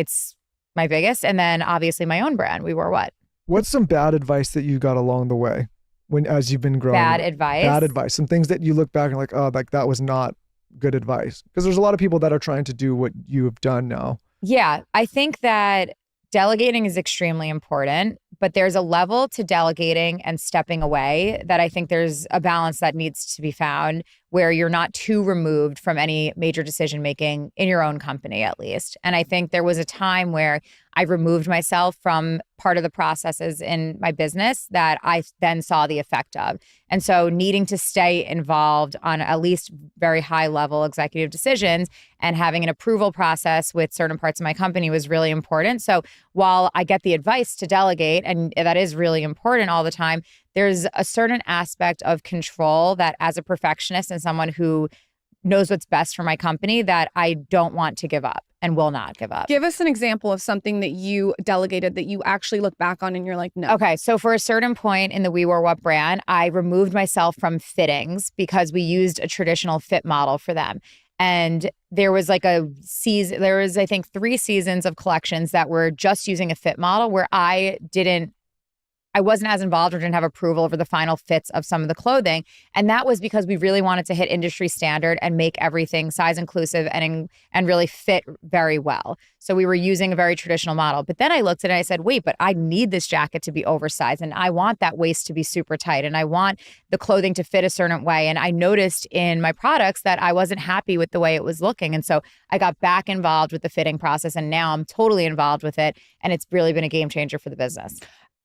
It's my biggest. And then obviously my own brand, We Were What. What's some bad advice that you got along the way as you've been growing? Bad advice? Bad advice. Some things that you look back and like, oh, like that was not good advice. Because there's a lot of people that are trying to do what you have done now. Yeah, I think that delegating is extremely important, but there's a level to delegating and stepping away that I think there's a balance that needs to be found where you're not too removed from any major decision making in your own company, at least. And I think there was a time where I removed myself from part of the processes in my business that I then saw the effect of. And so needing to stay involved on at least very high level executive decisions and having an approval process with certain parts of my company was really important. So while I get the advice to delegate, and that is really important all the time, there's a certain aspect of control that as a perfectionist and someone who knows what's best for my company that I don't want to give up and will not give up. Give us an example of something that you delegated that you actually look back on and you're like, no. Okay. So for a certain point in the We Were What brand, I removed myself from fittings because we used a traditional fit model for them. And there was like a season, there was, I think, 3 seasons of collections that were just using a fit model where I wasn't as involved or didn't have approval over the final fits of some of the clothing. And that was because we really wanted to hit industry standard and make everything size inclusive and really fit very well. So we were using a very traditional model. But then I looked at it and I said, wait, but I need this jacket to be oversized and I want that waist to be super tight and I want the clothing to fit a certain way. And I noticed in my products that I wasn't happy with the way it was looking. And so I got back involved with the fitting process and now I'm totally involved with it. And it's really been a game changer for the business.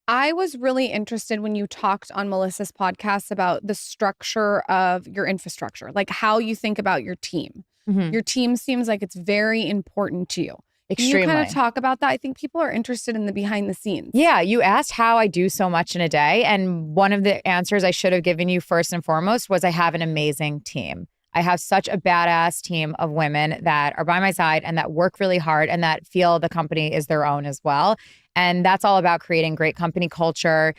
I was really interested when you talked on Melissa's podcast about the structure of your infrastructure, like how you think about your team. Mm-hmm. Your team seems like it's very important to you. Extremely. Can you kind of talk about that? I think people are interested in the behind the scenes. Yeah, you asked how I do so much in a day. And one of the answers I should have given you first and foremost was I have an amazing team. I have such a badass team of women that are by my side and that work really hard and that feel the company is their own as well. And that's all about creating great company culture,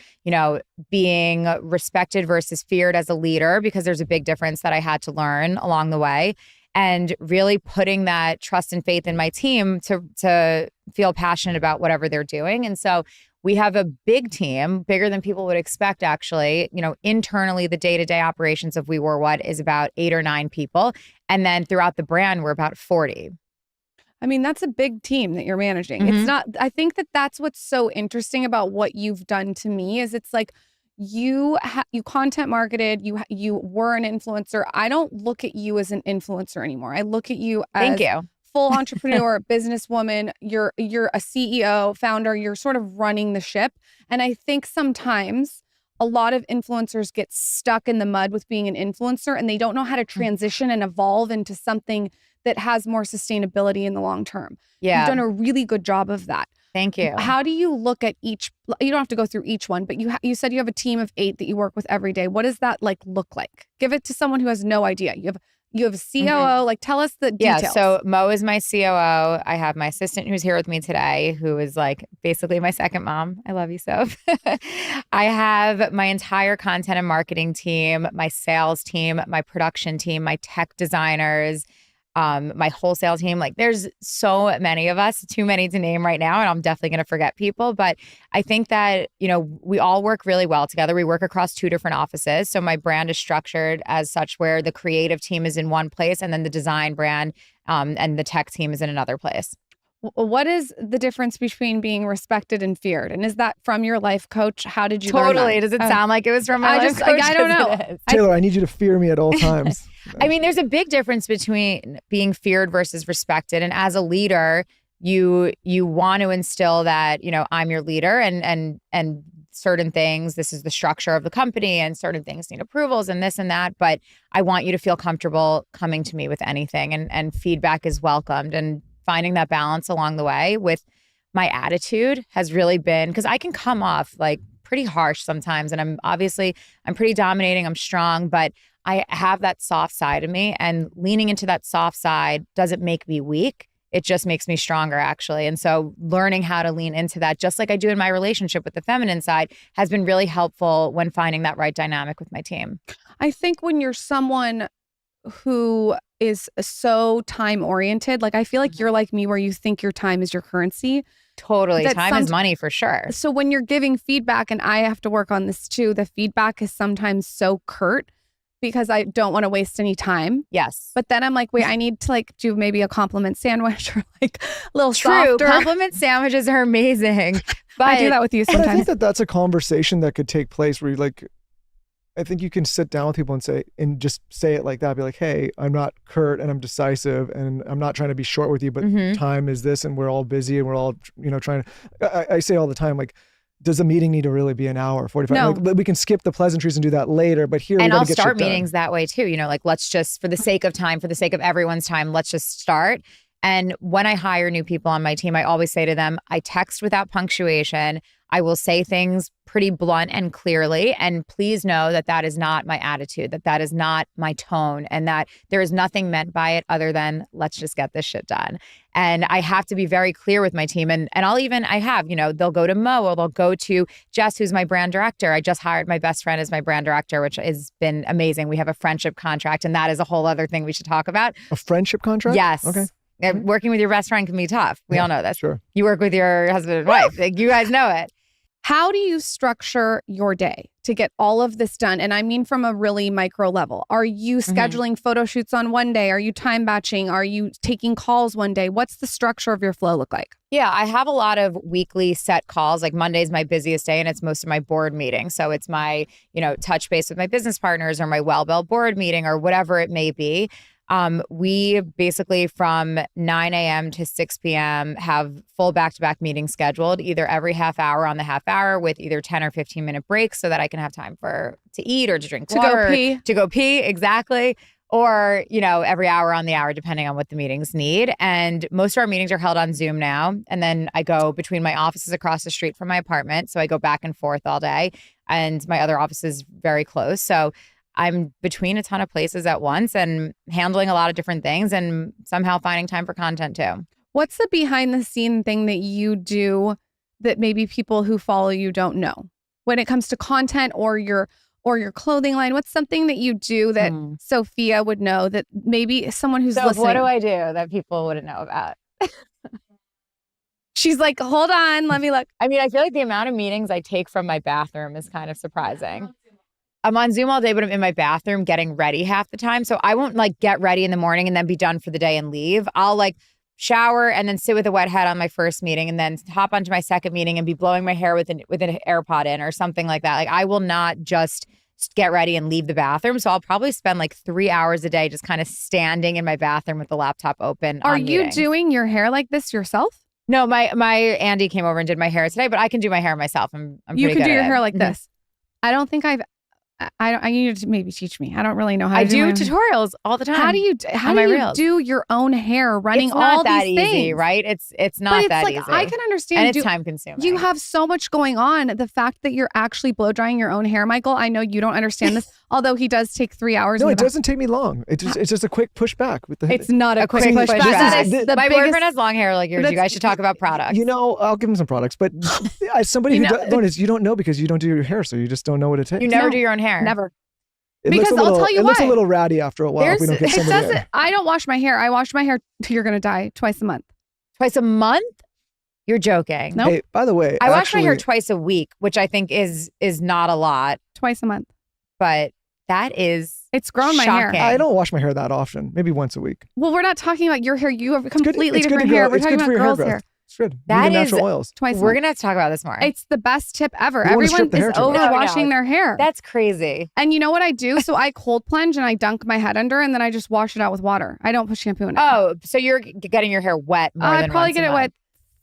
being respected versus feared as a leader, because there's a big difference that I had to learn along the way. And really putting that trust and faith in my team to feel passionate about whatever they're doing. And so we have a big team, bigger than people would expect, actually. Internally, the day-to-day operations of We Were What is about 8 or 9 people. And then throughout the brand, we're about 40. I mean, that's a big team that you're managing. Mm-hmm. It's not, I think that that's what's so interesting about what you've done to me is it's like you content marketed, you were an influencer. I don't look at you as an influencer anymore. I look at you as Thank you. Full entrepreneur, businesswoman. You're a CEO, founder. You're sort of running the ship. And I think sometimes a lot of influencers get stuck in the mud with being an influencer and they don't know how to transition and evolve into something that has more sustainability in the long term. Yeah. You've done a really good job of that. Thank you. How do you look at each, you don't have to go through each one, but you said you have a team of 8 that you work with every day. What does that look like? Give it to someone who has no idea. You have a COO, mm-hmm. Tell us the details. Yeah, so Mo is my COO. I have my assistant who's here with me today, who is basically my second mom. I love you, Soph. I have my entire content and marketing team, my sales team, my production team, my tech designers, my wholesale team. There's so many of us, too many to name right now, and I'm definitely going to forget people. But I think that, we all work really well together. We work across 2 different offices. So my brand is structured as such where the creative team is in one place and then the design brand and the tech team is in another place. What is the difference between being respected and feared? And is that from your life coach? How did you learn that? Totally. Does it sound like it was from my life coach? I don't know. Taylor, I need you to fear me at all times. I mean, there's a big difference between being feared versus respected. And as a leader, you want to instill that, I'm your leader and certain things, this is the structure of the company and certain things need approvals and this and that. But I want you to feel comfortable coming to me with anything and feedback is welcomed. And finding that balance along the way with my attitude has really been, because I can come off pretty harsh sometimes. And I'm pretty dominating, I'm strong, but I have that soft side of me, and leaning into that soft side doesn't make me weak. It just makes me stronger, actually. And so learning how to lean into that, just like I do in my relationship with the feminine side, has been really helpful when finding that right dynamic with my team. I think when you're someone who is so time oriented. Like I feel like you're like me where you think your time is your currency. Totally. That Time is money for sure. So when you're giving feedback, and I have to work on this too, the feedback is sometimes so curt because I don't want to waste any time. Yes. But then I'm like, wait, I need to like do maybe a compliment sandwich or like a little True. softer. Compliment sandwiches are amazing. But I do that with you But I think sometimes. that that's a conversation that could take place where you like, I think you can sit down with people and just say it like that. Be like, hey, I'm not curt and I'm decisive and I'm not trying to be short with you, but time is this and we're all busy and we're all, trying to, I say all the time, like, does the meeting need to really be an hour, 45? No. Like, we can skip the pleasantries and do that later, but here and we gotta I'll get start shit done. meetings that way too. Like let's just, for the sake of time, for the sake of everyone's time, let's just start. And when I hire new people on my team, I always say to them, I text without punctuation. I will say things pretty blunt and clearly. And please know that that is not my attitude, that is not my tone, and that there is nothing meant by it other than let's just get this shit done. And I have to be very clear with my team. And I have, they'll go to Mo or they'll go to Jess, who's my brand director. I just hired my best friend as my brand director, which has been amazing. We have a friendship contract, and that is a whole other thing we should talk about. A friendship contract? Yes. Okay. Working with your best friend can be tough. We all know this. Sure. You work with your husband and wife. Like, you guys know it. How do you structure your day to get all of this done? And I mean, from a really micro level. Are you scheduling photo shoots on one day? Are you time batching? Are you taking calls one day? What's the structure of your flow look like? Yeah, I have a lot of weekly set calls. Like Monday's my busiest day and it's most of my board meetings. So it's my, touch base with my business partners or my Wellbell board meeting or whatever it may be. We basically from 9 a.m. to 6 p.m. have full back-to-back meetings scheduled, either every half hour on the half hour with either 10 or 15-minute breaks so that I can have time to eat or to drink water. To go pee, exactly. Or, every hour on the hour, depending on what the meetings need. And most of our meetings are held on Zoom now. And then I go between my offices across the street from my apartment. So I go back and forth all day. And my other office is very close. So I'm between a ton of places at once and handling a lot of different things and somehow finding time for content too. What's the behind the scene thing that you do that maybe people who follow you don't know when it comes to content or your clothing line? What's something that you do that Sophia would know that maybe someone who's listening? What do I do that people wouldn't know about? She's like, hold on, let me look. I mean, I feel like the amount of meetings I take from my bathroom is kind of surprising. I'm on Zoom all day, but I'm in my bathroom getting ready half the time. So I won't get ready in the morning and then be done for the day and leave. I'll shower and then sit with a wet head on my first meeting and then hop onto my second meeting and be blowing my hair with an AirPod in or something like that. I will not just get ready and leave the bathroom. So I'll probably spend 3 hours a day just kind of standing in my bathroom with the laptop open. Are you doing your hair like this yourself? No, my Andy came over and did my hair today, but I can do my hair myself. I'm you pretty can good do your at it. hair like this. I don't think I need you to maybe teach me. I don't really know how to I do do tutorials all the time. How do you do your own hair running all these things? It's not that easy, right? It's not that easy. I can understand. And it's time consuming. You have so much going on. The fact that you're actually blow drying your own hair, Michael, I know you don't understand this, although he does take 3 hours. No, it doesn't take me long. It's just a quick pushback with the. It's not a quick push pushback. My boyfriend has long hair like yours. You guys should talk about products. I'll give him some products, but as somebody who you don't know because you don't do your hair, so you just don't know what it takes. You never do your own hair. Never. Because I'll tell you why. It looks a why. little ratty after a while if we don't get somebody in. I don't wash my hair. I wash my hair till you're going to die twice a month. Twice a month? You're joking. No. Hey, by the way, I wash my hair twice a week, which I think is not a lot. Twice a month. But that is it's grown shocking. my hair. I don't wash my hair that often. Maybe once a week. Well, we're not talking about your hair. You have completely it's different good hair. We're talking about girls' hair. It's good. That is is natural oils. Twice. We're gonna have to talk about this more. It's the best tip ever. You wanna strip Everyone the hair is too much. overwashing their hair. That's crazy. And you know what I do? So I cold plunge and I dunk my head under and then I just wash it out with water. I don't put shampoo in it. Oh, so you're getting your hair wet more than I probably once get a it month.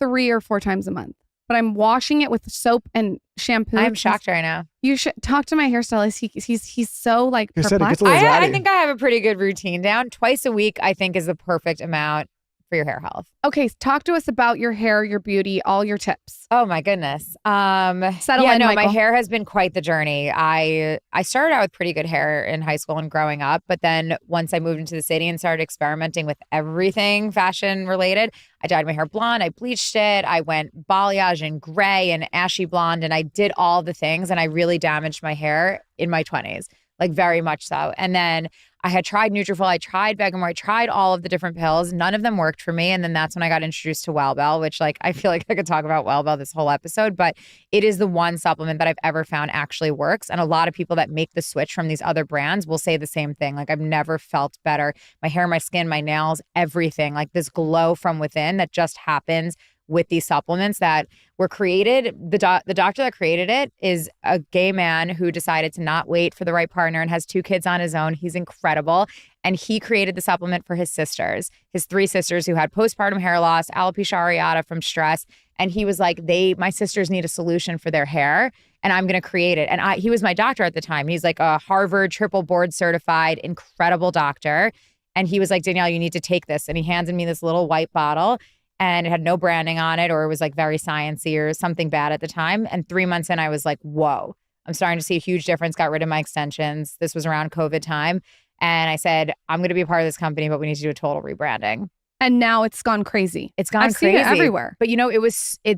wet 3 or 4 times a month. But I'm washing it with soap and shampoo. I'm shocked right now. You should talk to my hairstylist. He's so You said it perplexed. gets a little ratty. I think I have a pretty good routine down. Twice a week, I think, is the perfect amount for your hair health. Okay, talk to us about your hair, your beauty, all your tips. Oh my goodness. Settle in, my Michael. hair has been quite the journey. I started out with pretty good hair in high school and growing up, but then once I moved into the city and started experimenting with everything fashion related, I dyed my hair blonde, I bleached it, I went balayage and gray and ashy blonde, and I did all the things, and I really damaged my hair in my 20s. like very much so. And then I had tried Nutrafol, I tried Vegamore, I tried all of the different pills. None of them worked for me. And then that's when I got introduced to Wellbell, which like, I feel like I could talk about Wellbell this whole episode, but it is the one supplement that I've ever found actually works. And a lot of people that make the switch from these other brands will say the same thing. Like I've never felt better. My hair, my skin, my nails, everything, like this glow from within that just happens with these supplements that were created. The doctor that created it is a gay man who decided to not wait for the right partner and has 2 kids on his own. He's incredible. And he created the supplement for his sisters, his 3 sisters who had postpartum hair loss, alopecia areata from stress. And he was like, my sisters need a solution for their hair and I'm going to create it. And he was my doctor at the time. He's like a Harvard triple board certified, incredible doctor. And he was like, Danielle, you need to take this. And he handed me this little white bottle. And it had no branding on it, or it was like very sciencey or something bad at the time. And 3 months in, I was like, whoa, I'm starting to see a huge difference. Got rid of my extensions. This was around COVID time. And I said, I'm going to be a part of this company, but we need to do a total rebranding. And now it's gone crazy. It's gone I've crazy. seen it everywhere. But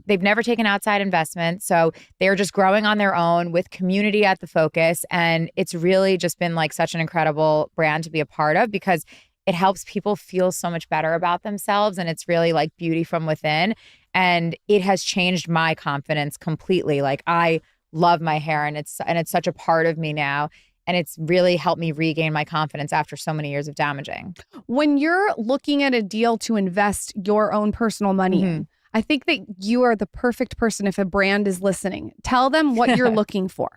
they've never taken outside investment. So they're just growing on their own with community at the focus. And it's really just been like such an incredible brand to be a part of because it helps people feel so much better about themselves. And it's really like beauty from within. And it has changed my confidence completely. Like I love my hair and it's such a part of me now. And it's really helped me regain my confidence after so many years of damaging. When you're looking at a deal to invest your own personal money in, I think that you are the perfect person if a brand is listening. Tell them what you're looking for.